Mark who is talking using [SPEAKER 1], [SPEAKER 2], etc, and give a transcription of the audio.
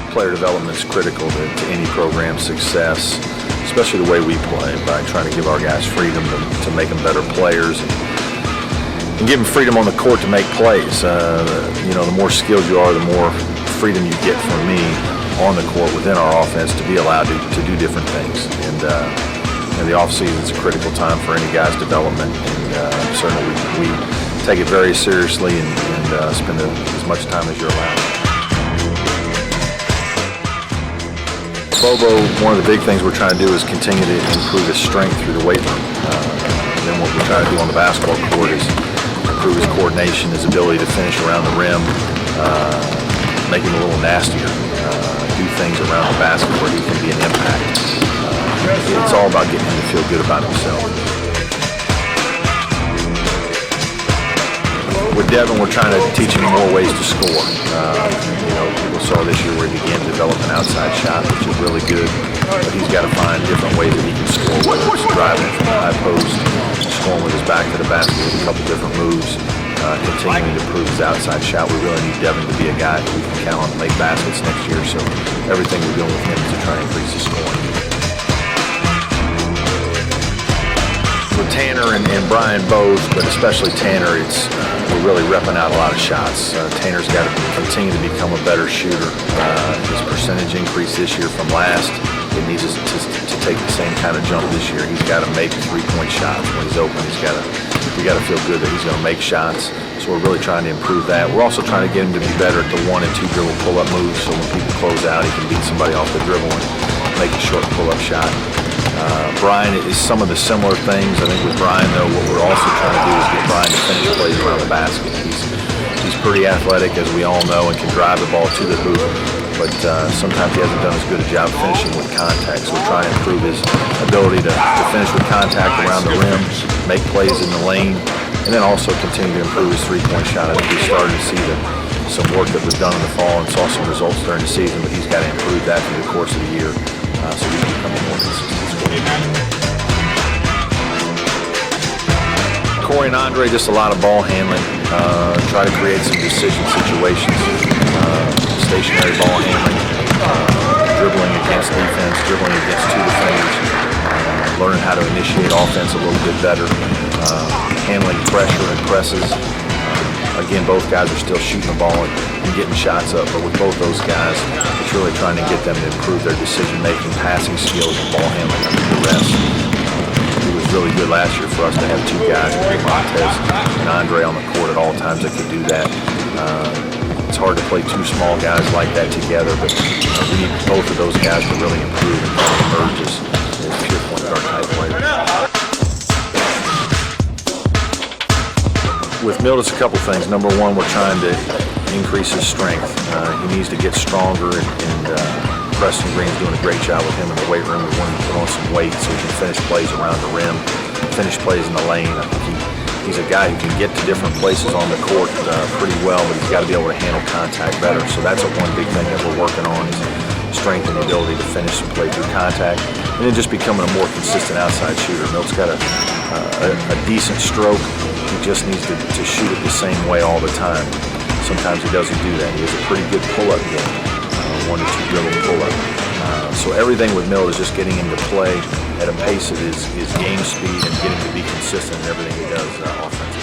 [SPEAKER 1] player development is critical to any program's success, especially the way we play, by trying to give our guys freedom to make them better players and give them freedom on the court to make plays. The more skilled you are, the more freedom you get from me on the court within our offense to be allowed to do different things. And the offseason is a critical time for any guy's development, and certainly we take it very seriously and spend as much time as you're allowed. Bobo, one of the big things we're trying to do is continue to improve his strength through the weight room. And then what we try to do on the basketball court is improve his coordination, his ability to finish around the rim, make him a little nastier, do things around the basket where he can be an impact. It's all about getting him to feel good about himself. With Devin, we're trying to teach him more ways to score. People saw this year where he began to develop an outside shot, which is really good. But he's got to find different ways that he can score, whether it's driving from the high post, scoring with his back to the basket with a couple different moves, continuing to improve his outside shot. We really need Devin to be a guy who we can count on to make baskets next year. So everything we're doing with him is to try and increase his scoring. With Tanner and Brian both, but especially Tanner, we're really repping out a lot of shots. Tanner's got to continue to become a better shooter. His percentage increase this year from last, it needs to take the same kind of jump this year. He's got to make three-point shots when he's open. We got to feel good that he's going to make shots. So we're really trying to improve that. We're also trying to get him to be better at the 1 and 2 dribble pull-up moves, so when people close out, he can beat somebody off the dribble and make a short pull-up shot. Brian is some of the similar things. I think with Brian, though, what we're also trying to do is get Brian to finish plays around the basket. He's pretty athletic, as we all know, and can drive the ball to the hoop. But sometimes he hasn't done as good a job finishing with contact. So we're trying to improve his ability to finish with contact around the rim, make plays in the lane, and then also continue to improve his three-point shot. I think we started to see some work that was done in the fall and saw some results during the season, but he's got to improve that through the course of the year so he can become a more consistent scorer. Corey and Andre, just a lot of ball handling. Try to create some decision situations. Stationary ball handling, dribbling against defense, dribbling against two defenders, learning how to initiate offense a little bit better, handling pressure and presses. Again, both guys are still shooting the ball and getting shots up, but with both those guys, it's really trying to get them to improve their decision-making, passing skills, and ball handling under duress. It was really good last year for us to have two guys, Montez and Andre, on the court at all times that could do that. It's hard to play two small guys like that together, but we need both of those guys to really improve and emerge as pure point guard type players. With Milt, it's a couple things. Number one, we're trying to increase his strength. He needs to get stronger, and Preston Green's doing a great job with him in the weight room. We want him to put on some weight so he can finish plays around the rim, finish plays in the lane. I think he's a guy who can get to different places on the court pretty well, but he's got to be able to handle contact better. So that's one big thing that we're working on, is strength and the ability to finish and play through contact, and then just becoming a more consistent outside shooter. Milt's got a decent stroke. He just needs to shoot it the same way all the time. Sometimes he doesn't do that. He has a pretty good pull-up game, 1 to 2 dribble pull-up. So everything with Milt is just getting him to play at a pace of his game speed and getting him to be consistent in everything he does offensively.